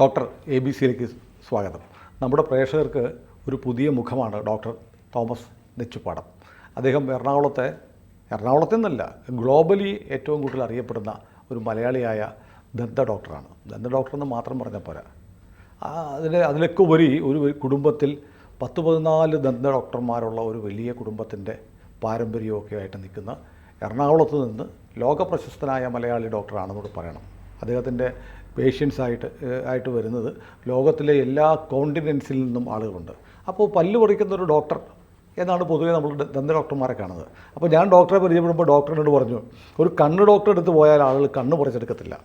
Doctor ABC-യിലേക്ക് സ്വാഗതം. നമ്മുടെ പ്രേക്ഷകർക്ക് ഒരു പുതിയ മുഖമാണ് ഡോക്ടർ തോമസ് നെച്ചുപ്പാടം. അദ്ദേഹം എറണാകുളത്തെ നിന്നല്ല, ഗ്ലോബലി ഏറ്റവും കൂടുതൽ അറിയപ്പെടുന്ന ഒരു മലയാളിയായ ദന്ത ഡോക്ടറാണ്. ദന്ത ഡോക്ടറെന്ന് മാത്രം പറഞ്ഞാൽ പോരാ, അതിലൊക്കെ ഉപരി ഒരു കുടുംബത്തിൽ 10-14 ദന്ത ഡോക്ടർമാരുള്ള ഒരു വലിയ കുടുംബത്തിൻ്റെ പാരമ്പര്യമൊക്കെ ആയിട്ട് നിൽക്കുന്ന എറണാകുളത്ത് നിന്ന് ലോകപ്രശസ്തനായ മലയാളി ഡോക്ടറാണെന്നോട് പറയണം. അദ്ദേഹത്തിൻ്റെ പേഷ്യൻസ് ആയിട്ട് വരുന്നത് ലോകത്തിലെ എല്ലാ കോണ്ടിനെൻസിൽ നിന്നും ആളുകളുണ്ട്. അപ്പോൾ പല്ല് പറിക്കുന്ന ഒരു ഡോക്ടർ എന്നാണ് പൊതുവേ നമ്മൾ ദന്ത ഡോക്ടർമാരെ കാണുന്നത്. അപ്പോൾ ഞാൻ ഡോക്ടറെ പരിചയപ്പെടുമ്പോൾ ഡോക്ടറിനോട് പറഞ്ഞു, ഒരു കണ്ണ് ഡോക്ടർ എടുത്ത് പോയാൽ ആളുകൾ കണ്ണ് പറിച്ചെടുക്കത്തില്ല,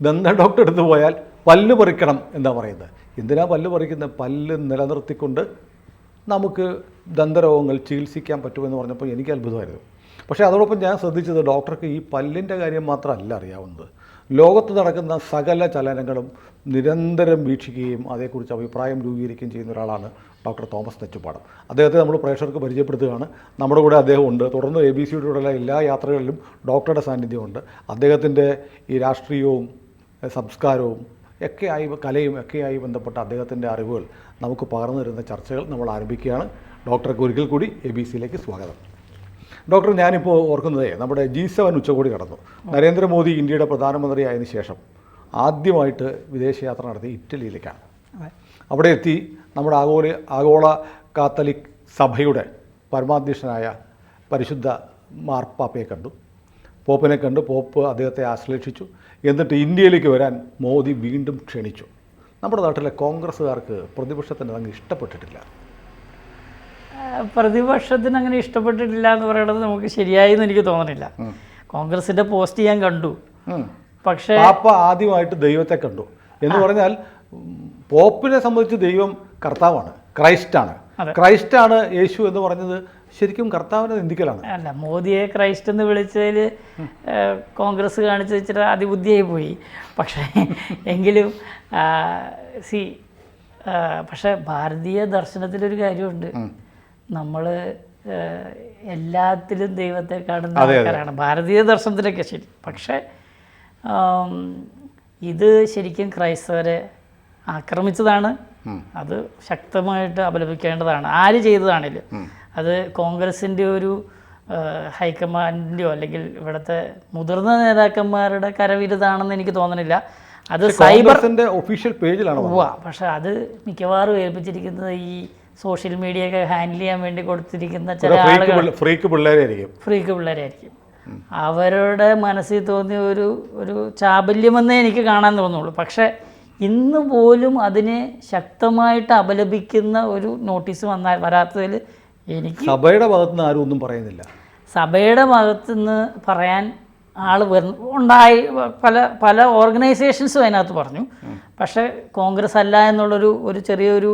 ദന്ത ഡോക്ടർ എടുത്ത് പോയാൽ പല്ല് പറിക്കണം എന്താ പറയുന്നത്. എന്തിനാ പല്ല് പറിക്കുന്നത്? പല്ല് നിലനിർത്തിക്കൊണ്ട് നമുക്ക് ദന്തരോഗങ്ങൾ ചികിത്സിക്കാൻ പറ്റുമെന്ന് പറഞ്ഞപ്പോൾ എനിക്ക് അത്ഭുതമായിരുന്നു. പക്ഷേ അതോടൊപ്പം ഞാൻ ശ്രദ്ധിച്ചത് ഡോക്ടർക്ക് ഈ പല്ലിൻ്റെ കാര്യം മാത്രമല്ല അറിയാവുന്നത്, ലോകത്ത് നടക്കുന്ന സകല ചലനങ്ങളും നിരന്തരം വീക്ഷിക്കുകയും അതേക്കുറിച്ച് അഭിപ്രായം രൂപീകരിക്കുകയും ചെയ്യുന്ന ഒരാളാണ് ഡോക്ടർ തോമസ് നെച്ചുപ്പാടം. അദ്ദേഹത്തെ നമ്മൾ പ്രേക്ഷകർക്ക് പരിചയപ്പെടുത്തുകയാണ്. നമ്മുടെ കൂടെ അദ്ദേഹമുണ്ട്. തുടർന്ന് ABC-യുടെ എല്ലാ യാത്രകളിലും ഡോക്ടറുടെ സാന്നിധ്യമുണ്ട്. അദ്ദേഹത്തിൻ്റെ ഈ രാഷ്ട്രീയവും സംസ്കാരവും കലയും ഒക്കെയായി ബന്ധപ്പെട്ട അദ്ദേഹത്തിൻ്റെ അറിവുകൾ നമുക്ക് പകർന്നു തരുന്ന ചർച്ചകൾ നമ്മൾ ആരംഭിക്കുകയാണ്. ഡോക്ടർക്ക് ഒരിക്കൽ കൂടി ABC-യിലേക്ക് സ്വാഗതം. ഡോക്ടർ, ഞാനിപ്പോൾ ഓർക്കുന്നതേ, നമ്മുടെ G7 ഉച്ചകോടി നടന്നു. നരേന്ദ്രമോദി ഇന്ത്യയുടെ പ്രധാനമന്ത്രി ആയതിനു ശേഷം ആദ്യമായിട്ട് വിദേശയാത്ര നടത്തി ഇറ്റലിയിലേക്കാണ്. അവിടെ എത്തി നമ്മുടെ ആഗോള കാത്തലിക് സഭയുടെ പരമാധ്യക്ഷനായ പരിശുദ്ധ മാർപ്പാപ്പയെ കണ്ടു, പോപ്പിനെ കണ്ടു. പോപ്പ് അദ്ദേഹത്തെ ആശ്ലേഷിച്ചു. എന്നിട്ട് ഇന്ത്യയിലേക്ക് വരാൻ മോദി വീണ്ടും ക്ഷണിച്ചു. നമ്മുടെ നാട്ടിലെ കോൺഗ്രസ്സുകാർക്ക് പ്രതിപക്ഷത്തിന് അങ്ങ് ഇഷ്ടപ്പെട്ടിട്ടില്ല. പ്രതിപക്ഷത്തിന് അങ്ങനെ ഇഷ്ടപ്പെട്ടിട്ടില്ല എന്ന് പറയുന്നത് നമുക്ക് ശരിയായി എന്ന് എനിക്ക് തോന്നുന്നില്ല. കോൺഗ്രസിൻ്റെ പോസ്റ്റ് ഞാൻ കണ്ടു. പക്ഷേ പാപ്പ ആദ്യമായിട്ട് ദൈവത്തെ കണ്ടു എന്ന് പറഞ്ഞാൽ, പോപ്പിനെ സംബന്ധിച്ച് ദൈവം കർത്താവാണ്, ക്രൈസ്റ്റാണ് യേശു എന്ന് പറഞ്ഞത് ശരിക്കും കർത്താവിനെ നിന്ദിക്കലാണ്. അല്ല, മോദിയെ ക്രൈസ്റ്റ് എന്ന് വിളിച്ചതിൽ കോൺഗ്രസ് കാണിച്ച് വെച്ചിട്ട് അതിബുദ്ധിയായി പോയി. പക്ഷേ എങ്കിലും പക്ഷേ ഭാരതീയ ദർശനത്തിലൊരു കാര്യമുണ്ട്, നമ്മൾ എല്ലാത്തിലും ദൈവത്തെ കാണുന്ന ആൾക്കാരാണ് ഭാരതീയ ദർശനത്തിലൊക്കെ ശരി. പക്ഷേ ഇത് ശരിക്കും ക്രൈസ്തവരെ ആക്രമിച്ചതാണ്. അത് ശക്തമായിട്ട് അപലപിക്കേണ്ടതാണ്, ആര് ചെയ്തതാണെങ്കിലും. അത് കോൺഗ്രസിൻ്റെ ഒരു ഹൈക്കമാൻഡിൻ്റെയോ അല്ലെങ്കിൽ ഇവിടുത്തെ മുതിർന്ന നേതാക്കന്മാരുടെ കരവിരുതാണെന്ന് എനിക്ക് തോന്നുന്നില്ല. അത് സൈബറിൻ്റെ ഒഫീഷ്യൽ പേജിലാണ്. പക്ഷേ അത് മിക്കവാറും ഏൽപ്പിച്ചിരിക്കുന്നത് ഈ സോഷ്യൽ മീഡിയ ഒക്കെ ഹാൻഡിൽ ചെയ്യാൻ വേണ്ടി കൊടുത്തിരിക്കുന്ന ചില ആളുകൾ ഫ്രീക്ക് പിള്ളേരായിരിക്കും. അവരുടെ മനസ്സിൽ തോന്നിയ ഒരു ചാബല്യമെന്നേ എനിക്ക് കാണാൻ തോന്നുള്ളൂ. പക്ഷേ ഇന്ന് പോലും അതിനെ ശക്തമായിട്ട് അപലപിക്കുന്ന ഒരു നോട്ടീസ് വരാത്തതിൽ എനിക്ക് സഭയുടെ ഭാഗത്തുനിന്ന് ആരും ഒന്നും പറയുന്നില്ല. സഭയുടെ ഭാഗത്തുനിന്ന് പറയാൻ ഉണ്ടായി, പല ഓർഗനൈസേഷൻസും അതിനകത്ത് പറഞ്ഞു. പക്ഷേ കോൺഗ്രസ് അല്ല എന്നുള്ളൊരു ചെറിയൊരു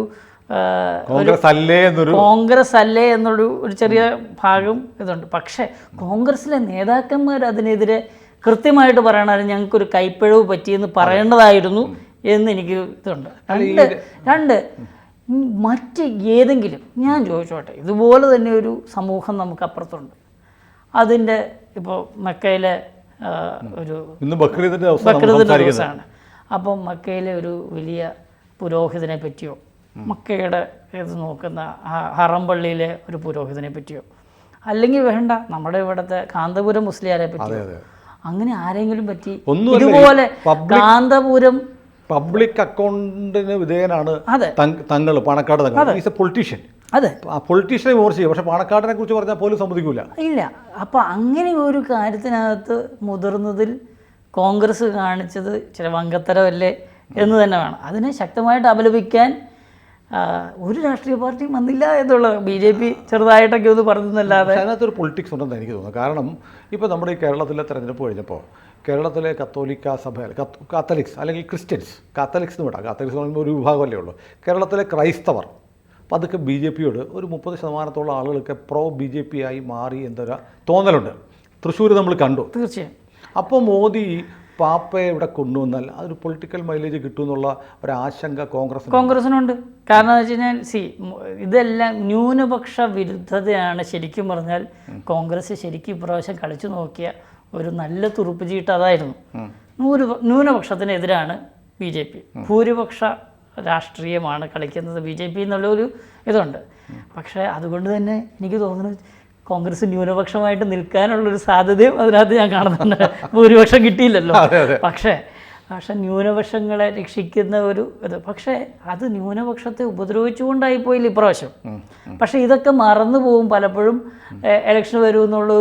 കോൺഗ്രസ് അല്ലേ ഒരു ചെറിയ ഭാഗം ഇതുണ്ട്. പക്ഷേ കോൺഗ്രസിലെ നേതാക്കന്മാർ അതിനെതിരെ കൃത്യമായിട്ട് പറയണത് ഞങ്ങൾക്കൊരു കൈപ്പിഴവ് പറ്റിയെന്ന് പറയേണ്ടതായിരുന്നു എന്ന് എനിക്ക് ഇതുണ്ട്. രണ്ട് മറ്റ് ഏതെങ്കിലും, ഞാൻ ചോദിച്ചോട്ടെ, ഇതുപോലെ തന്നെ ഒരു സമൂഹം നമുക്ക് അപ്പുറത്തുണ്ട്. അതിൻ്റെ ഇപ്പോൾ മക്കയിലെ ഒരു ബക്രീദിൻ്റെ ദിവസമാണ്. അപ്പം മക്കയിലെ ഒരു വലിയ പുരോഹിതനെ പറ്റിയോ, മക്കയുടെ ഇത് നോക്കുന്ന ഹറം പള്ളിയിലെ ഒരു പുരോഹിതനെ പറ്റിയോ, അല്ലെങ്കിൽ വേണ്ട നമ്മുടെ ഇവിടുത്തെ കാന്തപുരം മുസ്ലിയാരെ പറ്റിയോ, അങ്ങനെ ആരെങ്കിലും പറ്റി ഇതുപോലെ കാന്തപുരം പബ്ലിക് അക്കൗണ്ടിന് വിധേയനാണ് തങ്ങൾ, പാണക്കാട് പൊളിറ്റീഷ്യൻ. അതെ, ആ പൊളിറ്റീഷ്യനെ വിമർശിക്കും. പക്ഷെ പാണക്കാടിനെ കുറിച്ച് പറഞ്ഞാൽ പോലും സമ്മതിക്കൂല. ഇല്ല. അപ്പോൾ അങ്ങനെ ഒരു കാര്യത്തിനകത്ത് മുതിർന്നതിൽ കോൺഗ്രസ് കാണിച്ചത് ചില വങ്കത്തരമല്ലേ എന്ന് തന്നെ വേണം. അതിനെ ശക്തമായിട്ട് അപലപിക്കാൻ ഒരു രാഷ്ട്രീയ പാർട്ടിയും വന്നില്ല എന്നുള്ളത്. BJP ചെറുതായിട്ടൊക്കെ ഒന്ന് പറഞ്ഞല്ലാതെ അതിനകത്തൊരു പൊളിറ്റിക്സ് ഉണ്ടെന്ന് എനിക്ക് തോന്നുന്നു. കാരണം ഇപ്പോൾ നമ്മുടെ ഈ കേരളത്തിലെ തെരഞ്ഞെടുപ്പ് കഴിഞ്ഞപ്പോൾ കേരളത്തിലെ കത്തോലിക്ക സഭ, കാത്തലിക്സ് അല്ലെങ്കിൽ ക്രിസ്ത്യൻസ്, കാത്തലിക്സ് എന്ന് വിടാം, കാത്തലിക്സ് എന്ന് പറയുമ്പോൾ ഒരു വിഭാഗമല്ലേ ഉള്ളൂ, കേരളത്തിലെ ക്രൈസ്തവർ അതൊക്കെ BJPയോട് ഒരു 30% ആളുകളൊക്കെ BJP ആയി മാറി എന്നൊരു തോന്നലുണ്ട്. തൃശ്ശൂർ നമ്മൾ കണ്ടു. തീർച്ചയായും. അപ്പോൾ മോദി പാപ്പയെ ഇവിടെ കൊണ്ടുവന്നാൽ അതൊരു പൊളിറ്റിക്കൽ മൈലേജ് കിട്ടുമെന്നുള്ള ഒരാശങ്ക കോൺഗ്രസിനുണ്ട്. കാരണം എന്ന് വെച്ച് കഴിഞ്ഞാൽ ഇതെല്ലാം ന്യൂനപക്ഷ വിരുദ്ധതയാണ്. ശരിക്കും പറഞ്ഞാൽ കോൺഗ്രസ് ശരിക്കും ഇപ്രാവശ്യം കളിച്ചു നോക്കിയ ഒരു നല്ല തുറുപ്പ് ചീട്ട് അതായിരുന്നു. ന്യൂനപക്ഷത്തിനെതിരാണ് BJP. ഭൂരിപക്ഷ രാഷ്ട്രീയമാണ് കളിക്കുന്നത് BJP എന്നുള്ളൊരു ഇതുണ്ട്. പക്ഷേ അതുകൊണ്ട് തന്നെ എനിക്ക് തോന്നുന്നു കോൺഗ്രസ് ന്യൂനപക്ഷമായിട്ട് നിൽക്കാനുള്ളൊരു സാധ്യതയും അതിനകത്ത് ഞാൻ കാണുന്നുണ്ട്. ഭൂരിപക്ഷം കിട്ടിയില്ലല്ലോ. പക്ഷേ ന്യൂനപക്ഷങ്ങളെ രക്ഷിക്കുന്ന ഒരു ഇത്, പക്ഷേ അത് ന്യൂനപക്ഷത്തെ ഉപദ്രവിച്ചുകൊണ്ടായിപ്പോയില്ല ഇപ്രാവശ്യം. പക്ഷേ ഇതൊക്കെ മറന്നു പോകും പലപ്പോഴും. എലക്ഷൻ വരുമെന്നുള്ള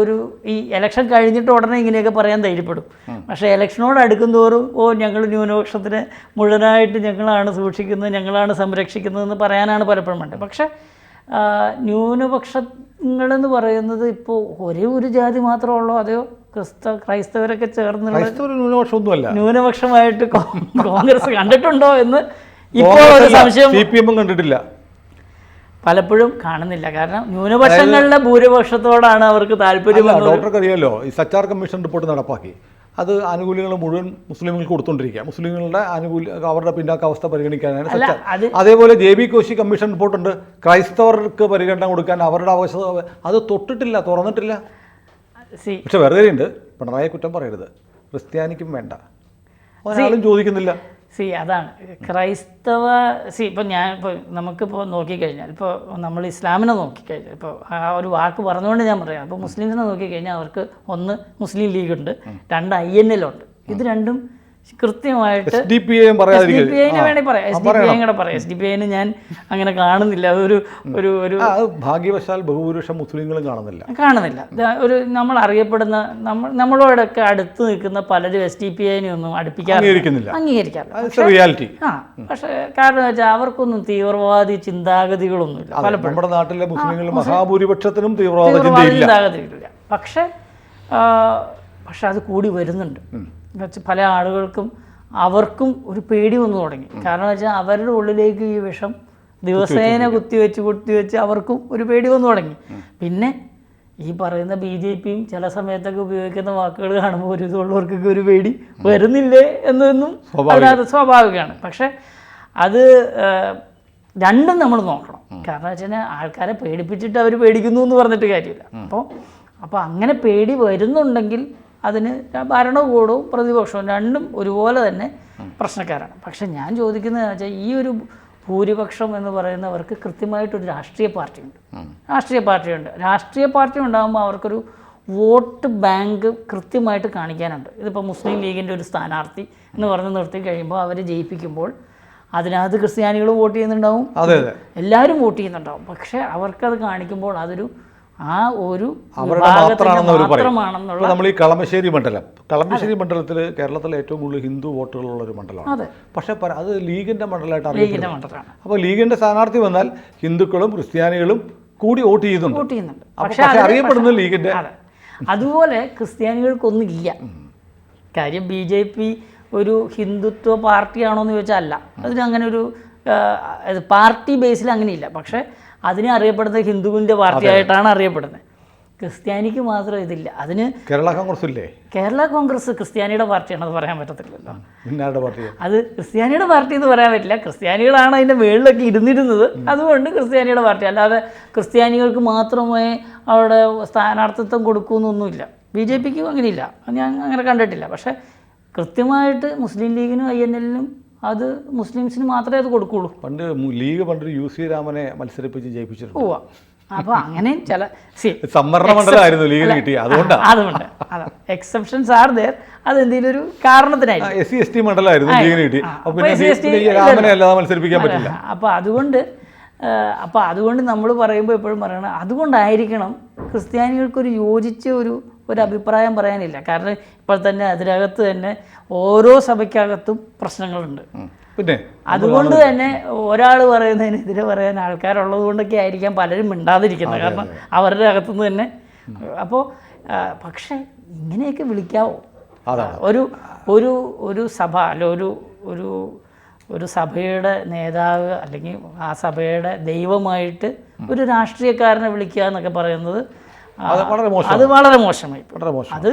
ഈ എലക്ഷൻ കഴിഞ്ഞിട്ട് ഉടനെ ഇങ്ങനെയൊക്കെ പറയാൻ ധൈര്യപ്പെടും. പക്ഷേ എലക്ഷനോട് അടുക്കുന്തോറും ഞങ്ങൾ ന്യൂനപക്ഷത്തിനെ മുഴുവനായിട്ട് ഞങ്ങളാണ് സൂക്ഷിക്കുന്നത്, ഞങ്ങളാണ് സംരക്ഷിക്കുന്നതെന്ന് പറയാനാണ് പലപ്പോഴും വേണ്ടത്. പക്ഷേ ന്യൂനപക്ഷങ്ങളെന്ന് പറയുന്നത് ഇപ്പോൾ ഒരേ ഒരു ജാതി മാത്രമേ ഉള്ളൂ, അതെയോ ക്രൈസ്തവരൊക്കെ ചേർന്നുള്ള ന്യൂനപക്ഷമായിട്ട് കോൺഗ്രസ് കണ്ടിട്ടുണ്ടോ എന്ന് ഇപ്പോൾ ഒരു സംശയം കണ്ടിട്ടില്ല, പലപ്പോഴും കാണുന്നില്ല. കാരണം ന്യൂനപക്ഷങ്ങളുടെ ഭൂരിപക്ഷത്തോടാണ് അവർക്ക് താല്പര്യം. ഡോക്ടർക്ക് അറിയാമല്ലോ, ഈ സച്ചാർ കമ്മീഷൻ റിപ്പോർട്ട് നടപ്പാക്കി അത് ആനുകൂല്യങ്ങൾ മുഴുവൻ മുസ്ലിങ്ങൾക്ക് കൊടുത്തുകൊണ്ടിരിക്കുക. മുസ്ലിങ്ങളുടെ അവരുടെ പിന്നാക്കാവസ്ഥ പരിഗണിക്കാനാണ് സച്ചാർ. അതേപോലെ JB കോശി കമ്മീഷൻ റിപ്പോർട്ടുണ്ട്, ക്രൈസ്തവർക്ക് പരിഗണന കൊടുക്കാൻ അവരുടെ അവകാശം അത് തൊട്ടിട്ടില്ല, തുറന്നിട്ടില്ല. പക്ഷെ വേറെ ഉണ്ട്, പിണറായി കുറ്റം പറയരുത്, ക്രിസ്ത്യാനിക്കും വേണ്ട, ഒരാളും ചോദിക്കുന്നില്ല. അതാണ് ക്രൈസ്തവ. ഇപ്പോൾ നമുക്കിപ്പോൾ നോക്കിക്കഴിഞ്ഞാൽ, ഇപ്പോൾ നമ്മൾ ഇസ്ലാമിനെ നോക്കിക്കഴിഞ്ഞാൽ, ഇപ്പോൾ ആ ഒരു വാക്ക് പറഞ്ഞുകൊണ്ട് ഞാൻ പറയാം, ഇപ്പോൾ മുസ്ലിംസിനെ നോക്കിക്കഴിഞ്ഞാൽ അവർക്ക് ഒന്ന് മുസ്ലിം ലീഗുണ്ട്, രണ്ട് INL ഉണ്ട്. ഇത് രണ്ടും കൃത്യമായിട്ട് SDPI വേണമെങ്കിൽ പറയാം, SDPI കൂടെ പറയാം. SDPI ഞാൻ അങ്ങനെ കാണുന്നില്ല. അതൊരു ഭാഗ്യവശാൽ ബഹുഭൂരിപക്ഷം മുസ്ലിങ്ങളും കാണുന്നില്ല. ഒരു നമ്മൾ അറിയപ്പെടുന്ന നമ്മളോടൊക്കെ അടുത്ത് നിൽക്കുന്ന പലരും SDPI ഒന്നും അംഗീകരിക്കാറില്ല. പക്ഷേ കാരണം വെച്ചാൽ അവർക്കൊന്നും തീവ്രവാദി ചിന്താഗതികളൊന്നുമില്ല. പലപ്പോഴും നമ്മുടെ നാട്ടിലെ മുസ്ലിങ്ങളും മഹാഭൂരിപക്ഷത്തിനും തീവ്രവാദ ചിന്താഗതികളില്ല. പക്ഷെ അത് കൂടി വരുന്നുണ്ട്. പല ആളുകൾക്കും അവർക്കും ഒരു പേടി വന്നു തുടങ്ങി. കാരണം വെച്ചാൽ അവരുടെ ഉള്ളിലേക്ക് ഈ വിഷം ദിവസേന കുത്തിവെച്ച് അവർക്കും ഒരു പേടി വന്നു തുടങ്ങി. പിന്നെ ഈ പറയുന്ന BJPയും ചില സമയത്തൊക്കെ ഉപയോഗിക്കുന്ന വാക്കുകൾ കാണുമ്പോൾ ഒരു ഇതുള്ളവർക്കൊക്കെ ഒരു പേടി വരുന്നില്ലേ എന്നൊന്നും അതിനകത്ത് സ്വാഭാവികമാണ്. പക്ഷെ അത് രണ്ടും നമ്മൾ നോക്കണം. കാരണം വെച്ചാൽ ആൾക്കാരെ പേടിപ്പിച്ചിട്ട് അവർ പേടിക്കുന്നു എന്ന് പറഞ്ഞിട്ട് കാര്യമില്ല. അപ്പോൾ അങ്ങനെ പേടി വരുന്നുണ്ടെങ്കിൽ അതിന് ഭരണകൂടവും പ്രതിപക്ഷവും രണ്ടും ഒരുപോലെ തന്നെ പ്രശ്നക്കാരാണ്. പക്ഷെ ഞാൻ ചോദിക്കുന്നത് വെച്ചാൽ ഈ ഒരു ഭൂരിപക്ഷം എന്ന് പറയുന്നവർക്ക് കൃത്യമായിട്ടൊരു രാഷ്ട്രീയ പാർട്ടിയുണ്ട്. രാഷ്ട്രീയ പാർട്ടി ഉണ്ടാകുമ്പോൾ അവർക്കൊരു വോട്ട് ബാങ്ക് കൃത്യമായിട്ട് കാണിക്കാനുണ്ട്. ഇതിപ്പോൾ മുസ്ലിം ലീഗിൻ്റെ ഒരു സ്ഥാനാർത്ഥി എന്ന് പറഞ്ഞ് നിർത്തി കഴിയുമ്പോൾ അവർ ജയിപ്പിക്കുമ്പോൾ അതിനകത്ത് ക്രിസ്ത്യാനികളും വോട്ട് ചെയ്യുന്നുണ്ടാവും, എല്ലാവരും വോട്ട് ചെയ്യുന്നുണ്ടാവും. പക്ഷേ അവർക്കത് കാണിക്കുമ്പോൾ അതൊരു മാത്രമാണെന്നുള്ള നമ്മൾ ഈ കളമശ്ശേരി മണ്ഡലത്തിൽ കേരളത്തിലെ ഏറ്റവും കൂടുതൽ ഹിന്ദു വോട്ടുകളുള്ള ഒരു മണ്ഡലമാണ്. പക്ഷെ അത് ലീഗിന്റെ മണ്ഡലമായിട്ട് അറിയപ്പെടുന്നു. അപ്പോൾ ലീഗിന്റെ സ്ഥാനാർത്ഥി വന്നാൽ ഹിന്ദുക്കളും ക്രിസ്ത്യാനികളും കൂടി വോട്ട് ചെയ്യുന്നുണ്ട്. പക്ഷെ അറിയപ്പെടുന്നത് ലീഗിന്റെ. അതുപോലെ ക്രിസ്ത്യാനികൾക്കൊന്നുമില്ല. കാര്യം BJP ഒരു ഹിന്ദുത്വ പാർട്ടിയാണോ എന്ന് ചോദിച്ചാൽ അല്ല. അതിനങ്ങനെ ഒരു പാർട്ടി ബേസിൽ അങ്ങനെയില്ല. പക്ഷേ അതിനെ അറിയപ്പെടുന്നത് ഹിന്ദുവിൻ്റെ പാർട്ടിയായിട്ടാണ് അറിയപ്പെടുന്നത്. ക്രിസ്ത്യാനിക്ക് മാത്രം ഇതില്ല. അതിന് കേരള കോൺഗ്രസ് ക്രിസ്ത്യാനിയുടെ പാർട്ടിയാണ്, അത് പറയാൻ പറ്റത്തില്ലല്ലോ. അത് ക്രിസ്ത്യാനിയുടെ പാർട്ടി എന്ന് പറയാൻ പറ്റില്ല. ക്രിസ്ത്യാനികളാണ് അതിൻ്റെ മുകളിലൊക്കെ ഇരുന്നിരുന്നത്, അതുകൊണ്ട് ക്രിസ്ത്യാനിയുടെ പാർട്ടി. അല്ലാതെ ക്രിസ്ത്യാനികൾക്ക് മാത്രമേ അവിടെ സ്ഥാനാർത്ഥിത്വം കൊടുക്കുമെന്നൊന്നുമില്ല. BJPക്കും അങ്ങനെയില്ല, ഞാൻ അങ്ങനെ കണ്ടിട്ടില്ല. പക്ഷേ കൃത്യമായിട്ട് മുസ്ലിം ലീഗിനും INLനും അത് മുസ്ലിംസിന് മാത്രമേ അത് കൊടുക്കുള്ളൂ. ലീഗ് പണ്ട് UC രാമനെ മത്സരിപ്പിച്ച് ജയിപ്പിച്ചിട്ടുണ്ട്. അപ്പോൾ അങ്ങനെ ചില അതുകൊണ്ട് എക്സെപ്ഷൻസ് ആർ ദേർ. അത് എന്തെങ്കിലും ഒരു കാരണത്തിനായിരിക്കും. SC ST മണ്ഡലമായിരുന്നു ലീഗിന് കിട്ടി. അപ്പോൾ അതുകൊണ്ട് നമ്മൾ പറയുമ്പോൾ എപ്പോഴും പറയണം, അതുകൊണ്ടായിരിക്കണം ക്രിസ്ത്യാനികൾക്കൊരു യോജിച്ച ഒരു അഭിപ്രായം പറയാനില്ല. കാരണം ഇപ്പോൾ തന്നെ അതിനകത്ത് തന്നെ ഓരോ സഭയ്ക്കകത്തും പ്രശ്നങ്ങളുണ്ട്. അതുകൊണ്ട് തന്നെ ഒരാൾ പറയുന്നതിനെതിരെ പറയാൻ ആൾക്കാരുള്ളത് കൊണ്ടൊക്കെ ആയിരിക്കാം പലരും മിണ്ടാതിരിക്കുന്നത്. കാരണം അവരുടെ അകത്തുനിന്ന് തന്നെ. അപ്പോൾ പക്ഷേ ഇങ്ങനെയൊക്കെ വിളിക്കാവോ? ഒരു സഭ അല്ല ഒരു സഭയുടെ നേതാവ് അല്ലെങ്കിൽ ആ സഭയുടെ ദൈവമായിട്ട് ഒരു രാഷ്ട്രീയക്കാരനെ വിളിക്കുക എന്നൊക്കെ പറയുന്നത് അത് വളരെ മോശമായി. അത്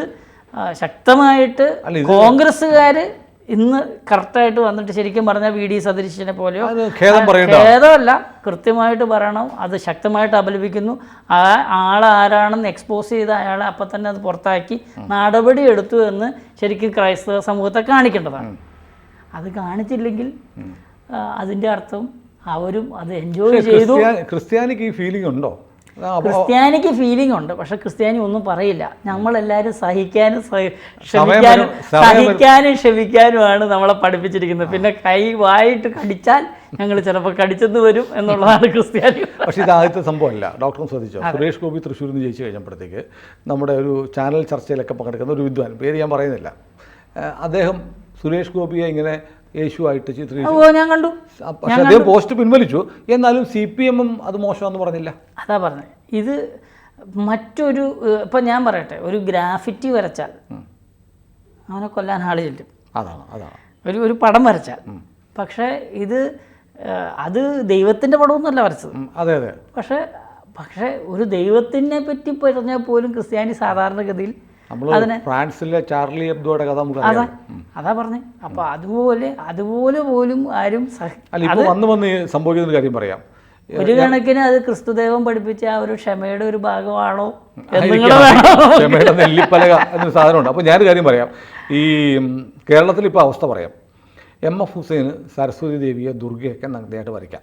ശക്തമായിട്ട് കോൺഗ്രസ്സുകാർ ഇന്ന് കറക്റ്റായിട്ട് വന്നിട്ട് ശരിക്കും പറഞ്ഞാൽ VD സതീശനെ പോലെയോ ഖേദമല്ല, കൃത്യമായിട്ട് പറയണം. അത് ശക്തമായിട്ട് അപലപിക്കുന്നു. ആ ആളാരാണെന്ന് എക്സ്പോസ് ചെയ്ത അയാളെ അപ്പം തന്നെ അത് പുറത്താക്കി നടപടി എടുത്തു എന്ന് ശരിക്കും ക്രൈസ്തവ സമൂഹത്തെ കാണിക്കേണ്ടതാണ്. അത് കാണിച്ചില്ലെങ്കിൽ അതിൻ്റെ അർത്ഥം അവരും അത് എൻജോയ് ചെയ്തു. ക്രിസ്ത്യാനിക്ക് ഈ ഫീലിംഗ് ഉണ്ടോ? ക്രിസ്ത്യാനിക്ക് ഫീലിംഗ് ഉണ്ട്, പക്ഷെ ക്രിസ്ത്യാനി ഒന്നും പറയില്ല. നമ്മളെല്ലാവരും സഹിക്കാനും ക്ഷമിക്കാനുമാണ് നമ്മളെ പഠിപ്പിച്ചിരിക്കുന്നത്. പിന്നെ കൈ വായിട്ട് കടിച്ചാൽ ഞങ്ങൾ ചിലപ്പോൾ കടിച്ചെന്ന് വരും എന്നുള്ളതാണ് ക്രിസ്ത്യാനി. പക്ഷേ ഇത് ആദ്യത്തെ സംഭവമല്ല. ഡോക്ടറും ശ്രദ്ധിച്ചോ, സുരേഷ് ഗോപി തൃശ്ശൂരിൽ നിന്ന് ജയിച്ചു കഴിഞ്ഞപ്പോഴത്തേക്ക് നമ്മുടെ ഒരു ചാനൽ ചർച്ചയിലൊക്കെ പങ്കെടുക്കുന്ന ഒരു വിദ്വാൻ, പേര് ഞാൻ പറയുന്നില്ല, അദ്ദേഹം സുരേഷ് ഗോപിയെ ഇങ്ങനെ യേശുവായിട്ട് ചിത്രീകരിച്ചു. ഞാൻ കണ്ടു. പക്ഷെ അദ്ദേഹം പോസ്റ്റ് പിൻവലിച്ചു. എന്നാലും CPM അത് മോശമെന്ന് പറഞ്ഞില്ല. അതാ പറഞ്ഞത്. ഇത് മറ്റൊരു ഇപ്പം ഞാൻ പറയട്ടെ, ഒരു ഗ്രാഫിറ്റി വരച്ചാൽ അവനെ കൊല്ലാൻ ആള് ചെല്ലും. അതാണ് ഒരു പടം വരച്ചാൽ. പക്ഷേ അത് ദൈവത്തിൻ്റെ പടമൊന്നുമല്ല വരച്ചത്. അതെ അതെ. പക്ഷേ ഒരു ദൈവത്തിനെ പറ്റി പറഞ്ഞാൽ പോലും ക്രിസ്ത്യാനി സാധാരണഗതിയിൽ ഫ്രാൻസിലെ ചാർലി എബ്ദോയുടെ കഥ അതാ പറഞ്ഞേ. അപ്പൊ അതുപോലെ പോലും ആരും വന്ന് സംഭവിക്കുന്ന കാര്യം പറയാം. ഒരു കണക്കിന് അത് ക്രിസ്തുദേവൻ പഠിപ്പിച്ച ആ ഒരു ക്ഷമയുടെ ഒരു ഭാഗമാണോ? ക്ഷമയുടെ നെല്ലിപ്പലക എന്നൊരു സാധനമുണ്ട്. അപ്പോൾ ഞാനൊരു കാര്യം പറയാം. ഈ കേരളത്തിൽ ഇപ്പോൾ അവസ്ഥ പറയാം. MF ഹുസൈന് സരസ്വതി ദേവിയെ ദുർഗയൊക്കെ നഗ്നയായിട്ട് വരയ്ക്കാം,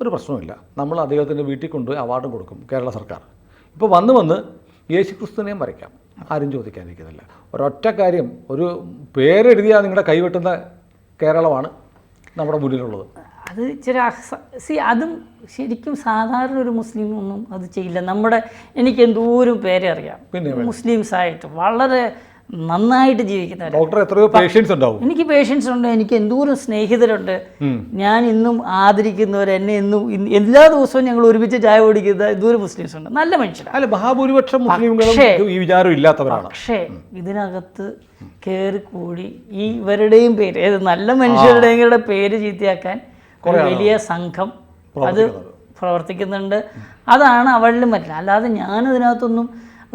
ഒരു പ്രശ്നവുമില്ല. നമ്മൾ അദ്ദേഹത്തിൻ്റെ വീട്ടിൽ കൊണ്ടുപോയി അവാർഡും കൊടുക്കും കേരള സർക്കാർ. ഇപ്പോൾ വന്ന് യേശുക്രിസ്തുവിനെയും വരയ്ക്കാം, ആരും ചോദിക്കാനിരിക്കുന്നില്ല. ഒരൊറ്റ കാര്യം, ഒരു പേരെഴുതിയാൽ നിങ്ങളുടെ കൈവെട്ടുന്ന കേരളമാണ് നമ്മുടെ മുന്നിലുള്ളത്. അത് അതും ശരിക്കും സാധാരണ ഒരു മുസ്ലിം ഒന്നും അത് ചെയ്യില്ല. എനിക്ക് എന്തോരം പേരെ അറിയാം, മുസ്ലിംസായിട്ട് വളരെ നന്നായിട്ട് ജീവിക്കുന്നവർ. ഡോക്ടർ എത്രയോ പേഷ്യൻസ് ഉണ്ടാവും. എനിക്ക് പേഷ്യൻസ് ഉണ്ട്, എനിക്ക് എന്തോരം സ്നേഹിതരുണ്ട്. ഞാൻ ഇന്നും ആദരിക്കുന്നവർ, എന്നെ ഇന്നും എല്ലാ ദിവസവും ഞങ്ങൾ ഒരുമിച്ച് ചായ കുടിക്കുന്ന എന്തോരം മുസ്ലിംസ് ഉണ്ട്, നല്ല മനുഷ്യരാണ്. മഹാഭൂരിപക്ഷം മുസ്ലിംകളും ഈ വിചാരം ഇല്ലാത്തവരാണ്. പക്ഷേ ഇതിനകത്ത് കയറിക്കൂടി ഇവരുടെയും പേര്, ഏത് നല്ല മനുഷ്യരുടെയും പേര് ചീത്തയാക്കാൻ വലിയ സംഘം അത് പ്രവർത്തിക്കുന്നുണ്ട്. അതാണ് അവളിലും പറ്റില്ല. അല്ലാതെ ഞാനതിനകത്തൊന്നും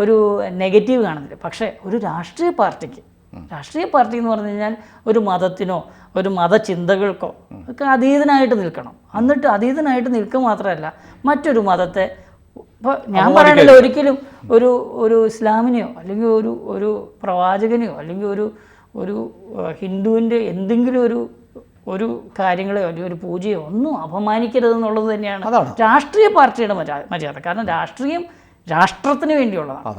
ഒരു നെഗറ്റീവ് കാണുന്നില്ല. പക്ഷേ ഒരു രാഷ്ട്രീയ പാർട്ടി എന്ന് പറഞ്ഞു കഴിഞ്ഞാൽ ഒരു മതത്തിനോ ഒരു മതചിന്തകൾക്കോ ഒക്കെ അതീതനായിട്ട് നിൽക്കണം. എന്നിട്ട് അതീതനായിട്ട് നിൽക്കുക മാത്രമല്ല, മറ്റൊരു മതത്തെ ഇപ്പോൾ ഞാൻ പറയണല്ലോ, ഒരിക്കലും ഒരു ഇസ്ലാമിനെയോ അല്ലെങ്കിൽ ഒരു പ്രവാചകനെയോ അല്ലെങ്കിൽ ഒരു ഹിന്ദുവിൻ്റെ എന്തെങ്കിലും ഒരു കാര്യങ്ങളെയോ അല്ലെങ്കിൽ ഒരു പൂജയോ ഒന്നും അപമാനിക്കരുത് എന്നുള്ളത് തന്നെയാണ് രാഷ്ട്രീയ പാർട്ടിയുടെ മര്യാദ. കാരണം രാഷ്ട്രീയം രാഷ്ട്രത്തിന് വേണ്ടിയുള്ളതാണ്.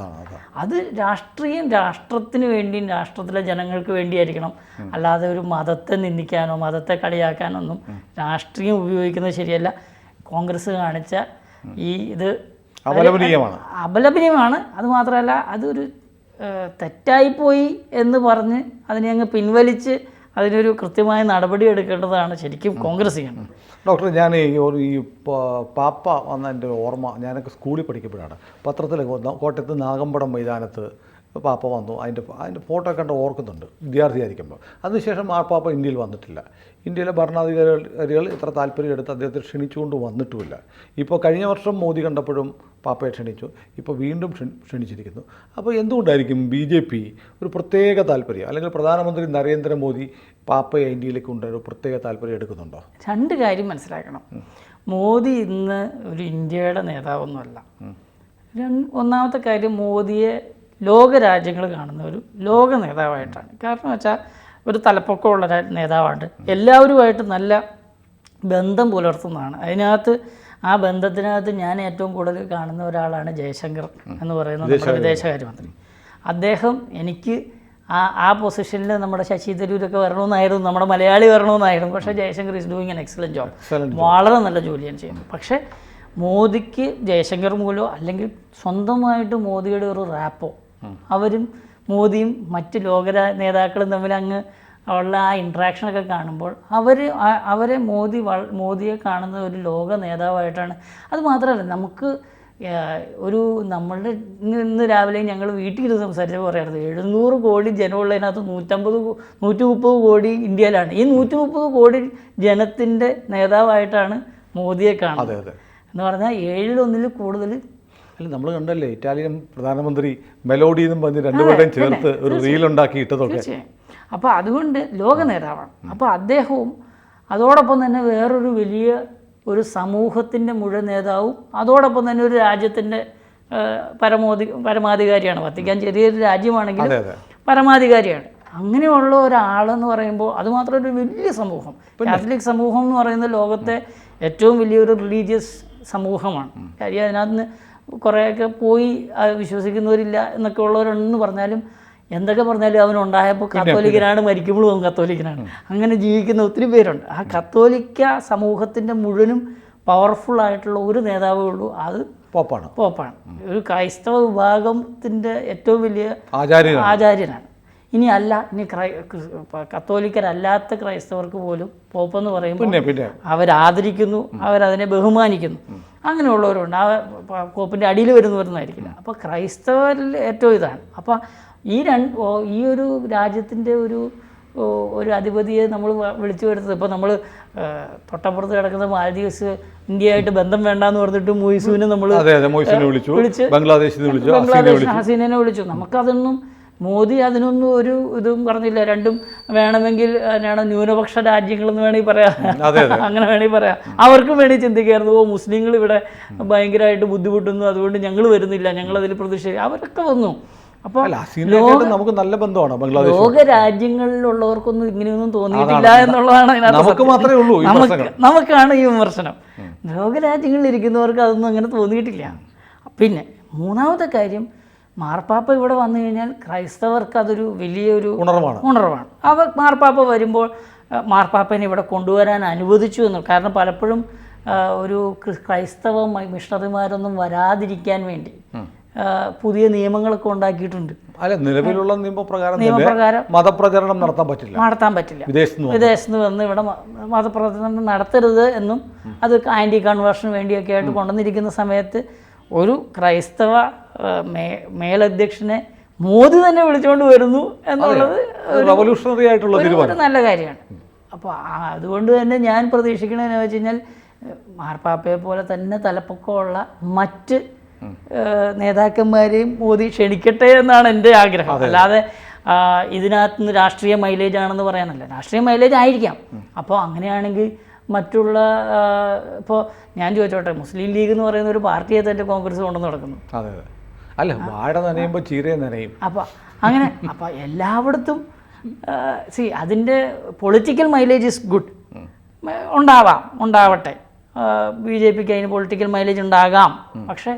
അത് രാഷ്ട്രത്തിന് വേണ്ടിയും രാഷ്ട്രത്തിലെ ജനങ്ങൾക്ക് വേണ്ടിയായിരിക്കണം. അല്ലാതെ ഒരു മതത്തെ നിന്ദിക്കാനോ മതത്തെ കളിയാക്കാനൊന്നും രാഷ്ട്രീയം ഉപയോഗിക്കുന്നത് ശരിയല്ല. കോൺഗ്രസ് കാണിച്ച ഇത് അപലപനീയമാണ്. അതുമാത്രമല്ല, അതൊരു തെറ്റായിപ്പോയി എന്ന് പറഞ്ഞ് അതിനെ അങ്ങ് പിൻവലിച്ച് അതിനൊരു കൃത്യമായ നടപടി എടുക്കേണ്ടതാണ് ശരിക്കും കോൺഗ്രസ് ചെയ്യേണ്ടത്. ഡോക്ടർ, ഞാൻ ഈ പാപ്പ വന്ന എൻ്റെ ഓർമ്മ, ഞാനൊക്കെ സ്കൂളിൽ പഠിക്കുമ്പോഴാണ് പത്രത്തിൽ കോട്ടയത്ത് നാഗമ്പടം മൈതാനത്ത് പാപ്പ വന്നു. അതിൻ്റെ ഫോട്ടോ കണ്ട് ഓർക്കുന്നുണ്ട് വിദ്യാർത്ഥിയായിരിക്കുമ്പോൾ. അതിനുശേഷം ആ പാപ്പ ഇന്ത്യയിൽ വന്നിട്ടില്ല. ഇന്ത്യയിലെ ഭരണാധികാരികൾ ഇത്ര താല്പര്യം എടുത്ത് അദ്ദേഹത്തെ ക്ഷണിച്ചുകൊണ്ട് വന്നിട്ടുമില്ല. ഇപ്പോൾ കഴിഞ്ഞ വർഷം മോദി കണ്ടപ്പോഴും പാപ്പയെ ക്ഷണിച്ചു, ഇപ്പോൾ വീണ്ടും ക്ഷണിച്ചിരിക്കുന്നു. അപ്പോൾ എന്തുകൊണ്ടായിരിക്കും BJP ഒരു പ്രത്യേക താല്പര്യം, അല്ലെങ്കിൽ പ്രധാനമന്ത്രി നരേന്ദ്രമോദി പാപ്പയെ ഇന്ത്യയിലേക്ക് കൊണ്ടൊരു പ്രത്യേക താല്പര്യം എടുക്കുന്നുണ്ടോ? രണ്ട് കാര്യം മനസ്സിലാക്കണം. മോദി ഇന്ന് ഒരു ഇന്ത്യയുടെ നേതാവൊന്നുമല്ല. ഒന്നാമത്തെ കാര്യം, മോദിയെ ലോകരാജ്യങ്ങൾ കാണുന്ന ഒരു ലോക നേതാവായിട്ടാണ്. കാരണം വെച്ചാൽ ഒരു തലപ്പൊക്കമുള്ള നേതാവാണ്, എല്ലാവരുമായിട്ട് നല്ല ബന്ധം പുലർത്തുന്നതാണ്. ആ ബന്ധത്തിനകത്ത് ഞാൻ ഏറ്റവും കൂടുതൽ കാണുന്ന ഒരാളാണ് ജയശങ്കർ എന്ന് പറയുന്ന നമ്മുടെ വിദേശകാര്യമന്ത്രി. അദ്ദേഹം എനിക്ക് ആ പൊസിഷനിൽ നമ്മുടെ ശശി തരൂരൊക്കെ വരണമെന്നായിരുന്നു, നമ്മുടെ മലയാളി വരണമെന്നായിരുന്നു. പക്ഷേ Jaishankar is doing N excellent job, വളരെ നല്ല ജോലിയാണ് ചെയ്യുന്നത്. പക്ഷേ മോദിക്ക് ജയശങ്കർ മൂലമോ അല്ലെങ്കിൽ സ്വന്തമായിട്ട് മോദിയുടെ ഒരു റാപ്പോ, മോദിയും മറ്റ് ലോക നേതാക്കളും തമ്മിൽ ഉള്ള ആ ഇൻട്രാക്ഷനൊക്കെ കാണുമ്പോൾ മോദിയെ കാണുന്ന ഒരു ലോക നേതാവായിട്ടാണ്. അതുമാത്രമല്ല, നമുക്ക് നമ്മളുടെ ഇന്ന് രാവിലെ ഞങ്ങൾ വീട്ടിലിരുന്ന് സംസാരിച്ചപ്പോൾ പറയാറുണ്ട്, 700 കോടി ജനമുള്ളതിനകത്ത് 130 കോടി ഇന്ത്യയിലാണ്. ഈ 130 കോടി ജനത്തിൻ്റെ നേതാവായിട്ടാണ് മോദിയെ കാണുന്നത്. എന്ന് പറഞ്ഞാൽ 1/7 കൂടുതൽ. നമ്മൾ കണ്ടല്ലേ ഇറ്റാലിയൻ പ്രധാനമന്ത്രി മെലോഡി എന്നും പറഞ്ഞ് രണ്ടുപേരുടെയും ചേർത്ത് ഒരു റീലുണ്ടാക്കി ഇട്ടതൊക്കെ. അപ്പോൾ അതുകൊണ്ട് ലോക നേതാവാണ്. അപ്പോൾ അദ്ദേഹവും അതോടൊപ്പം തന്നെ വേറൊരു വലിയ ഒരു സമൂഹത്തിൻ്റെ മുഴുവൻ നേതാവും അതോടൊപ്പം തന്നെ ഒരു രാജ്യത്തിൻ്റെ പരമാധികാരിയാണ്. വത്തിക്കാൻ ചെറിയൊരു രാജ്യമാണെങ്കിലും പരമാധികാരിയാണ്. അങ്ങനെയുള്ള ഒരാളെന്ന് പറയുമ്പോൾ അതുമാത്രം ഒരു വലിയ സമൂഹം, കാത്തലിക് സമൂഹം എന്ന് പറയുന്നത് ലോകത്തെ ഏറ്റവും വലിയൊരു റിലീജിയസ് സമൂഹമാണ്. കാര്യം അതിനകത്ത് നിന്ന് കുറേയൊക്കെ പോയി വിശ്വസിക്കുന്നവരില്ല എന്നൊക്കെ ഉള്ളവരുണ്ടെന്ന് പറഞ്ഞാലും എന്തൊക്കെ പറഞ്ഞാലും അവനുണ്ടായപ്പോൾ കത്തോലിക്കനാണ്, മരിക്കുമ്പോഴും അവൻ കത്തോലിക്കനാണ്. അങ്ങനെ ജീവിക്കുന്ന ഒത്തിരി പേരുണ്ട്. ആ കത്തോലിക്ക സമൂഹത്തിൻ്റെ മുഴുവനും പവർഫുള്ളായിട്ടുള്ള ഒരു നേതാവേ ഉള്ളൂ, അത് പോപ്പാണ്. ഒരു ക്രൈസ്തവ വിഭാഗത്തിൻ്റെ ഏറ്റവും വലിയ ആചാര്യനാണ്. ഇനി കത്തോലിക്കരല്ലാത്ത ക്രൈസ്തവർക്ക് പോലും പോപ്പെന്ന് പറയുമ്പോൾ അവരാദരിക്കുന്നു, അവരതിനെ ബഹുമാനിക്കുന്നു. അങ്ങനെയുള്ളവരുണ്ട്. ആ പോപ്പിൻ്റെ അടിയിൽ വരുന്നവരൊന്നായിരിക്കില്ല. അപ്പോൾ ക്രൈസ്തവരിൽ ഏറ്റവും ഇതാണ്. അപ്പോൾ ഈ ഒരു രാജ്യത്തിൻ്റെ ഒരു അധിപതിയെ നമ്മൾ വിളിച്ചു വരുന്നത്, ഇപ്പോൾ നമ്മൾ തൊട്ടപ്പുറത്ത് കിടക്കുന്ന മാലദ്വീപ്സ് ഇന്ത്യയായിട്ട് ബന്ധം വേണ്ടെന്ന് പറഞ്ഞിട്ട് മൊയ്സുവിനെ നമ്മൾ വിളിച്ച് ബംഗ്ലാദേശ് ഹസീനനെ വിളിച്ചു. നമുക്കതൊന്നും മോദി അതിനൊന്നും ഒരു ഇതും പറഞ്ഞില്ല. രണ്ടും വേണമെങ്കിൽ ന്യൂനപക്ഷ രാജ്യങ്ങളെന്ന് വേണമെങ്കിൽ പറയാം, അങ്ങനെ വേണമെങ്കിൽ പറയാം. അവർക്കും വേണ്ടി ചിന്തിക്കായിരുന്നു, മുസ്ലിങ്ങൾ ഇവിടെ ഭയങ്കരമായിട്ട് ബുദ്ധിമുട്ടുന്നു, അതുകൊണ്ട് ഞങ്ങൾ വരുന്നില്ല, ഞങ്ങളതിൽ പ്രതിഷേധിക്കും. അവരൊക്കെ വന്നു. അപ്പോൾ നമുക്ക് നല്ല ബന്ധമാണ്. ലോക രാജ്യങ്ങളിലുള്ളവർക്കൊന്നും ഇങ്ങനെയൊന്നും തോന്നിയിട്ടില്ല എന്നുള്ളതാണ് നമുക്കാണ് ഈ വിമർശനം. ലോക രാജ്യങ്ങളിൽ ഇരിക്കുന്നവർക്ക് അതൊന്നും അങ്ങനെ തോന്നിയിട്ടില്ല. പിന്നെ മൂന്നാമത്തെ കാര്യം, മാർപ്പാപ്പ ഇവിടെ വന്നു കഴിഞ്ഞാൽ ക്രൈസ്തവർക്ക് അതൊരു വലിയൊരു ഉണർവാണ്. മാർപ്പാപ്പ വരുമ്പോൾ മാർപ്പാപ്പനെ ഇവിടെ കൊണ്ടുവരാൻ അനുവദിച്ചു എന്ന്. കാരണം പലപ്പോഴും ഒരു ക്രൈസ്തവ മിഷണറിമാരൊന്നും വരാതിരിക്കാൻ വേണ്ടി പുതിയ നിയമങ്ങളൊക്കെ ഉണ്ടാക്കിയിട്ടുണ്ട്. അല്ല, നിലവിലുള്ള നിയമപ്രകാരം മതപ്രചരണം നടത്താൻ പറ്റില്ല. വിദേശത്ത് വന്ന് ഇവിടെ മതപ്രചരണം നടത്തരുത് എന്നും അത് ആൻറ്റി കൺവേർഷന് വേണ്ടിയൊക്കെ ആയിട്ട് കൊണ്ടുവന്നിരിക്കുന്ന സമയത്ത് ഒരു ക്രൈസ്തവ മേലധ്യക്ഷനെ മോദി തന്നെ വിളിച്ചുകൊണ്ട് വരുന്നു എന്നുള്ളത് റവല്യൂഷണറി ആയിട്ടുള്ള ഒരു നല്ല കാര്യമാണ്. അപ്പോൾ അതുകൊണ്ട് തന്നെ ഞാൻ പ്രതീക്ഷിക്കണമെന്ന് വെച്ച് കഴിഞ്ഞാൽ മാർപ്പാപ്പയെ പോലെ തന്നെ തലപ്പൊക്കമുള്ള മറ്റ് നേതാക്കന്മാരെയും മോദി ക്ഷണിക്കട്ടെ എന്നാണ് എൻ്റെ ആഗ്രഹം. അല്ലാതെ ഇതിനകത്ത് നിന്ന് രാഷ്ട്രീയ മൈലേജ് ആണെന്ന് പറയാനല്ല. രാഷ്ട്രീയ മൈലേജ് ആയിരിക്കാം. അപ്പോൾ അങ്ങനെയാണെങ്കിൽ മറ്റുള്ള ഇപ്പോൾ ഞാൻ ചോദിച്ചോട്ടെ, മുസ്ലിം ലീഗ് എന്ന് പറയുന്ന ഒരു പാർട്ടിയെ തന്നെ കോൺഗ്രസ് കൊണ്ടുവന്ന് നടക്കുന്നു. അല്ല, വാഴ നനയുമ്പോൾ ചീരയെ നനയും. അപ്പോൾ അങ്ങനെ അപ്പോൾ എല്ലായിടത്തും അതിൻ്റെ പൊളിറ്റിക്കൽ മൈലേജ് ഇസ് ഗുഡ്. ഉണ്ടാവട്ടെ. BJPക്ക് അതിന് പൊളിറ്റിക്കൽ മൈലേജ് ഉണ്ടാകാം. പക്ഷേ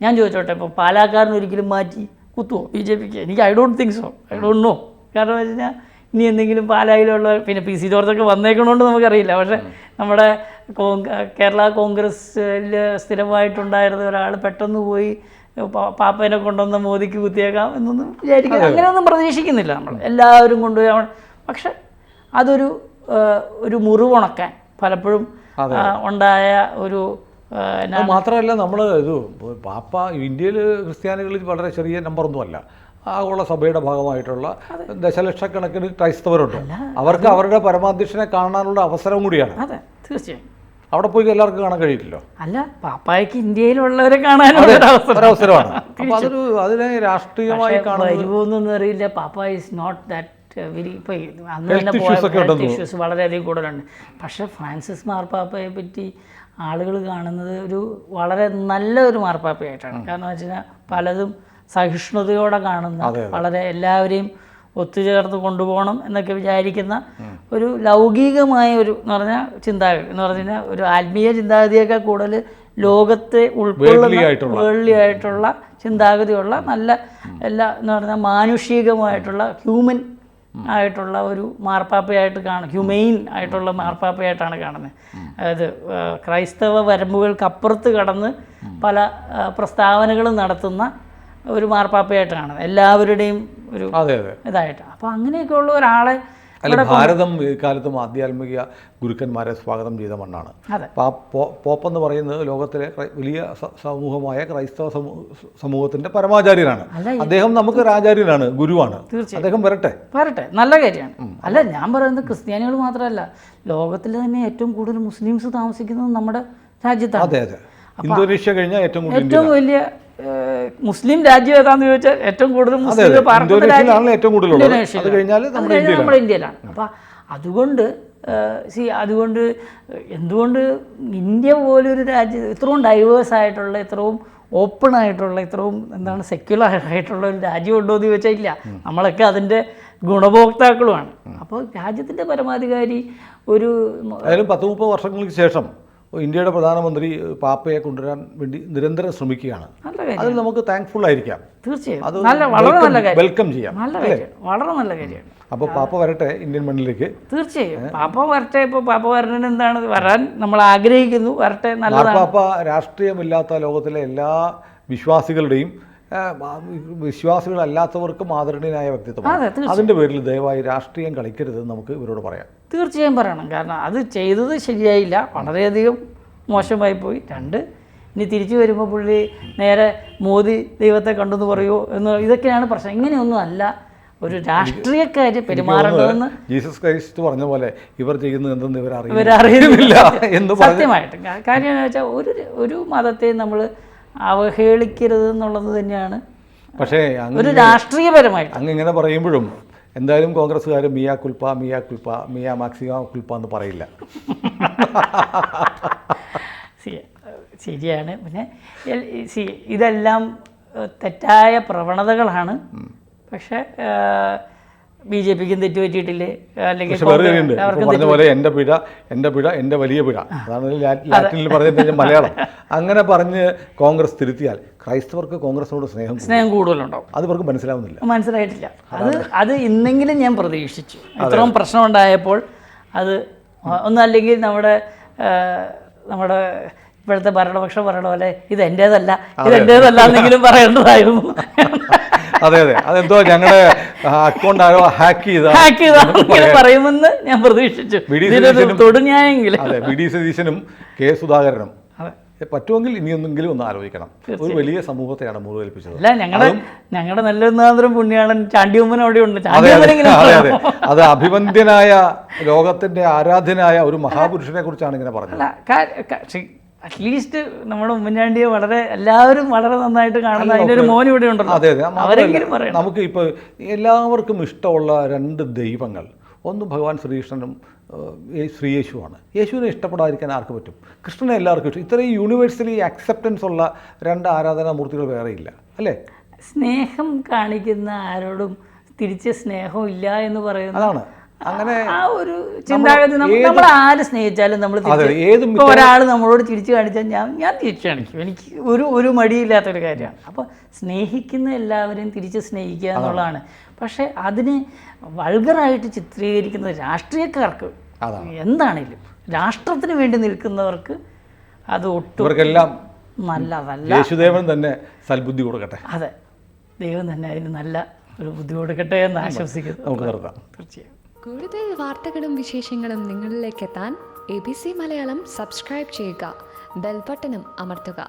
ഞാൻ ചോദിച്ചോട്ടെ, ഇപ്പോൾ പാലാക്കാരന് ഒരിക്കലും മാറ്റി കുത്തുവോ BJPക്ക്? എനിക്ക് I don't think so. I don't know. കാരണം വെച്ച് കഴിഞ്ഞാൽ ഇനി എന്തെങ്കിലും പാലായിലുള്ള പിന്നെ PC ജോർജൊക്കെ വന്നേക്കണോണ്ട് നമുക്കറിയില്ല. പക്ഷേ നമ്മുടെ കേരള കോൺഗ്രസ്സിൽ സ്ഥിരമായിട്ടുണ്ടായിരുന്ന ഒരാൾ പെട്ടെന്ന് പോയി പാപ്പേനെ കൊണ്ടുവന്ന മോദിക്ക് കുത്തിയേക്കാം എന്നൊന്നും വിചാരിക്കുക, അങ്ങനെയൊന്നും പ്രതീക്ഷിക്കുന്നില്ല നമ്മൾ. എല്ലാവരും കൊണ്ടുപോയി. പക്ഷെ അതൊരു മുറിവുണക്കാൻ പലപ്പോഴും ഉണ്ടായ ഒരു മാത്രമല്ല, നമ്മൾ പാപ്പ ഇന്ത്യയിൽ ക്രിസ്ത്യാനികളിൽ വളരെ ചെറിയ നമ്പറൊന്നുമല്ല. ആഗോള സഭയുടെ ഭാഗമായിട്ടുള്ള ദശലക്ഷക്കണക്കിന് ക്രൈസ്തവരുണ്ട്. അവർക്ക് അവരുടെ പരമാധ്യക്ഷനെ കാണാനുള്ള അവസരം കൂടിയാണ്. അതെ, തീർച്ചയായും. അവിടെ പോയി എല്ലാവർക്കും കാണാൻ കഴിയില്ലല്ലോ. അല്ല, പാപ്പായ്ക്ക് ഇന്ത്യയിലുള്ളവരെ കാണാനുള്ള അവസരമാണ്. അപ്പോൾ അതിനെ രാഷ്ട്രീയമായി വരുമോന്നൊന്നും അറിയില്ല. പാപ്പ ഈസ് നോട്ട് ദാറ്റ് വെരി. ഇപ്പോൾ അന്ന് തന്നെ ഇഷ്യൂസ് വളരെയധികം കൂടുതലുണ്ട്. പക്ഷേ ഫ്രാൻസിസ് മാർപ്പാപ്പയെ പറ്റി ആളുകൾ കാണുന്നത് വളരെ നല്ലൊരു മാർപ്പാപ്പയായിട്ടാണ്. കാരണം വെച്ച് കഴിഞ്ഞാൽ പലതും സഹിഷ്ണുതയോടെ കാണുന്ന, വളരെ എല്ലാവരെയും ഒത്തുചേർത്ത് കൊണ്ടുപോകണം എന്നൊക്കെ വിചാരിക്കുന്ന ഒരു ലൗകികമായ എന്ന് പറഞ്ഞാൽ ചിന്താഗതി എന്ന് പറഞ്ഞു കഴിഞ്ഞാൽ ഒരു ആത്മീയ ചിന്താഗതിയേക്കാൾ കൂടുതൽ ലോകത്തെ ഉൾക്കൊള്ളുന്ന വേൾഡ്ലി ആയിട്ടുള്ള ചിന്താഗതിയുള്ള നല്ല എന്ന് പറഞ്ഞാൽ മാനുഷികമായിട്ടുള്ള ഹ്യൂമൻ ആയിട്ടുള്ള ഒരു മാർപ്പാപ്പയായിട്ട് ഹ്യൂമെയിൻ ആയിട്ടുള്ള മാർപ്പാപ്പയായിട്ടാണ് കാണുന്നത്. അതായത് ക്രൈസ്തവ വരമ്പുകൾക്കപ്പുറത്ത് കടന്ന് പല പ്രസ്താവനകളും നടത്തുന്ന ഒരു മാർപ്പാപ്പയായിട്ട് കാണുന്നത്, എല്ലാവരുടെയും ഒരു ഇതായിട്ട്. അപ്പോൾ അങ്ങനെയൊക്കെയുള്ള ഒരാളെ ഭാരതം ഇക്കാലത്തും ആധ്യാത്മിക ഗുരുക്കന്മാരെ സ്വാഗതം ചെയ്ത മണ്ണാണ്. പോപ്പെന്ന് പറയുന്നത് ലോകത്തിലെ വലിയ സമൂഹമായ ക്രൈസ്തവ സമൂഹത്തിന്റെ പരമാചാര്യനാണ്. അദ്ദേഹം നമുക്ക് ഒരു ആചാര്യനാണ്, ഗുരുവാണ്. അദ്ദേഹം വരട്ടെ. നല്ല കാര്യമാണ്. അല്ല, ഞാൻ പറയുന്നത് ക്രിസ്ത്യാനികൾ മാത്രമല്ല, ലോകത്തിൽ തന്നെ ഏറ്റവും കൂടുതൽ മുസ്ലിംസ് താമസിക്കുന്നത് നമ്മുടെ രാജ്യത്താണ്. അതെ, ഇന്തോനേഷ്യ കഴിഞ്ഞാൽ ഏറ്റവും വലിയ മുസ്ലിം രാജ്യം ഏതാന്ന് ചോദിച്ചാൽ ഏറ്റവും കൂടുതൽ മുസ്ലിം നമ്മുടെ ഇന്ത്യയിലാണ്. അപ്പം അതുകൊണ്ട് എന്തുകൊണ്ട് ഇന്ത്യ പോലൊരു രാജ്യം ഇത്രയും ഡൈവേഴ്സ് ആയിട്ടുള്ള, ഇത്രയും ഓപ്പൺ ആയിട്ടുള്ള, ഇത്രയും സെക്യുലർ ആയിട്ടുള്ള ഒരു രാജ്യം ഉണ്ടോ എന്ന് ചോദിച്ചാൽ ഇല്ല. നമ്മളൊക്കെ അതിൻ്റെ ഗുണഭോക്താക്കളുമാണ്. അപ്പോൾ രാജ്യത്തിൻ്റെ പരമാധികാരി ഒരു ഏതായാലും 10-30 വർഷങ്ങൾക്ക് ശേഷം ഇന്ത്യയുടെ പ്രധാനമന്ത്രി പാപ്പയെ കൊണ്ടുവരാൻ വേണ്ടി നിരന്തരം ശ്രമിക്കുകയാണ്. നല്ല കാര്യം, അതിൽ നമുക്ക് താങ്ക്ഫുൾ ആയിരിക്കാം. തീർച്ചയായും അത് വളരെ നല്ല കാര്യം, വെൽക്കം ചെയ്യാം. നല്ല കാര്യം, വളരെ നല്ല കാര്യമാണ്. അപ്പോൾ പാപ്പ വരട്ടെ ഇന്ത്യൻ മണ്ണിലേക്ക്. തീർച്ചയായും പാപ്പ വരട്ടെ. ഇപ്പോൾ പാപ്പ വരണന് എന്താണ്, വരാൻ നമ്മൾ ആഗ്രഹിക്കുന്നു, വരട്ടെ, നല്ലതാണ്. പാപ്പ രാഷ്ട്രീയമില്ലാത്ത ലോകത്തിലെ എല്ലാ വിശ്വാസികളുടെയും വിശ്വാസികളല്ലാത്തവർക്കും ആദരണീയനായ വ്യക്തിത്വമാണ്. അതിൻ്റെ പേരിൽ ദയവായി രാഷ്ട്രീയം കളിക്കരുതെന്ന് നമുക്ക് ഇവരോട് പറയാം. തീർച്ചയായും പറയണം. കാരണം അത് ചെയ്തത് ശരിയായില്ല, വളരെയധികം മോശമായി പോയി. 2, ഇനി തിരിച്ചു വരുമ്പോൾ പുള്ളി നേരെ മോദി ദൈവത്തെ കണ്ടെന്ന് പറയുമോ എന്ന്, ഇതൊക്കെയാണ് പ്രശ്നം. ഇങ്ങനെയൊന്നും അല്ല ഒരു രാഷ്ട്രീയക്കാര് പെരുമാറേണ്ടതെന്ന്. ജീസസ് ക്രൈസ്റ്റ് പറഞ്ഞ പോലെ ഇവർ ചെയ്യുന്നത് എന്തെന്ന് ഇവരറിയുന്നില്ല എന്ന് സത്യമായിട്ടും. കാര്യം എന്ന് വെച്ചാൽ ഒരു മതത്തെ നമ്മൾ അവഹേളിക്കരുത് എന്നുള്ളത് തന്നെയാണ്. പക്ഷേ ഒരു രാഷ്ട്രീയപരമായിട്ട് ഇങ്ങനെ പറയുമ്പോഴും എന്തായാലും കോൺഗ്രസ്സുകാർ മിയാ കുൽപ്പ മിയാ കുൽപ്പ മിയാ മാക്സിമ കുൽപ്പ എന്ന് പറയില്ല. ശരിയാണ്. പിന്നെ ഇതെല്ലാം തെറ്റായ പ്രവണതകളാണ്. പക്ഷേ BJPക്കും തെറ്റ് പറ്റിയിട്ടില്ലേ, അല്ലെങ്കിൽ പറഞ്ഞ പോലെ എൻ്റെ പിഴ എൻ്റെ വലിയ പിഴ, അതാണ് ലാറ്റിനിൽ പറഞ്ഞിട്ട് മലയാളം. അങ്ങനെ പറഞ്ഞ് കോൺഗ്രസ് തിരുത്തിയാൽ ക്രൈസ്തവർക്ക് കോൺഗ്രസിനോട് സ്നേഹം കൂടുതലുണ്ടാവും. അത് ഇവർക്ക് മനസ്സിലായിട്ടില്ല. അത് ഇന്നെങ്കിലും ഞാൻ പ്രതീക്ഷിച്ചു. ഇത്രയും പ്രശ്നം ഉണ്ടായപ്പോൾ അത് ഒന്നല്ലെങ്കിൽ നമ്മുടെ ഇപ്പോഴത്തെ ഭരണപക്ഷം പറയണ പോലെ ഇതെൻ്റേതല്ല എന്നെങ്കിലും പറയേണ്ടതായിരുന്നു. അതെ, അതെന്തോ ഞങ്ങളുടെ അക്കൗണ്ട് ആരോ ഹാക്ക് ചെയ്ത പറയുമെന്ന് ഞാൻ പ്രതീക്ഷിച്ചു. തൊടുന്യായെങ്കിലും VD സതീശനും K സുധാകരനും പറ്റുമെങ്കിൽ ഇനിയൊന്നെങ്കിലും ഒന്ന് ആലോചിക്കണം. ഒരു വലിയ സമൂഹത്തെയാണ് മുറിവേൽപ്പിച്ചത്. അല്ല, ഞങ്ങളുടെ നല്ലൊന്നാന്തരം പുണ്യാളൻ ചാണ്ടിയമ്മൻ അവിടെ ഉണ്ട്. അതെ, അത് അഭിവന്ദ്യനായ ലോകത്തിന്റെ ആരാധ്യനായ ഒരു മഹാപുരുഷനെ കുറിച്ചാണ് ഇങ്ങനെ പറഞ്ഞത്. അറ്റ്ലീസ്റ്റ് നമ്മുടെ ഉമ്മൻചാണ്ടിയെ എല്ലാവരും വളരെ നന്നായിട്ട് കാണുന്ന അതിനൊരു മോൻ ഇവിടെ ഉണ്ടല്ലോ. അതെ, നമുക്ക് ഇപ്പോൾ എല്ലാവർക്കും ഇഷ്ടമുള്ള 2 ദൈവങ്ങൾ, ഒന്ന് ഭഗവാൻ ശ്രീകൃഷ്ണനും ശ്രീ യേശുവാണ്. യേശുവിനെ ഇഷ്ടപ്പെടാതിരിക്കാൻ ആർക്ക് പറ്റും? കൃഷ്ണനെ എല്ലാവർക്കും ഇഷ്ടം. ഇത്രയും യൂണിവേഴ്സലി അക്സെപ്റ്റൻസ് ഉള്ള 2 ആരാധനാമൂർത്തികൾ വേറെയില്ല, അല്ലേ? സ്നേഹം കാണിക്കുന്ന ആരോടും തിരിച്ച് സ്നേഹം ഇല്ല എന്ന് പറയുന്നത് അതാണ്. അങ്ങനെ ആ ഒരു ചിന്താഗതി നമ്മൾ ആര് സ്നേഹിച്ചാലും നമ്മൾ ഒരാൾ നമ്മളോട് തിരിച്ചു കാണിച്ചാൽ ഞാൻ തിരിച്ചു കാണിക്കും. എനിക്ക് ഒരു മടിയില്ലാത്തൊരു കാര്യമാണ്. അപ്പോൾ സ്നേഹിക്കുന്ന എല്ലാവരെയും തിരിച്ച് സ്നേഹിക്കുക എന്നുള്ളതാണ്. പക്ഷേ അതിന് വൾഗറായിട്ട് ചിത്രീകരിക്കുന്ന രാഷ്ട്രീയക്കാർക്ക് എന്താണേലും രാഷ്ട്രത്തിന് വേണ്ടി നിൽക്കുന്നവർക്ക് അത് ഒട്ടും നല്ലതല്ല. യേശുദേവൻ തന്നെ സൽബുദ്ധി കൊടുക്കട്ടെ. അതെ, ദൈവം തന്നെ അതിന് നല്ല ഒരു ബുദ്ധി കൊടുക്കട്ടെ എന്ന് ആശംസിക്കുന്നു. നമുക്ക് നിർത്താം. തീർച്ചയായും കൂടുതൽ വാർത്തകളും വിശേഷങ്ങളും നിങ്ങളിലേക്ക് എത്താൻ ABC മലയാളം സബ്സ്ക്രൈബ് ചെയ്യുക, ബെൽ ബട്ടണും അമർത്തുക.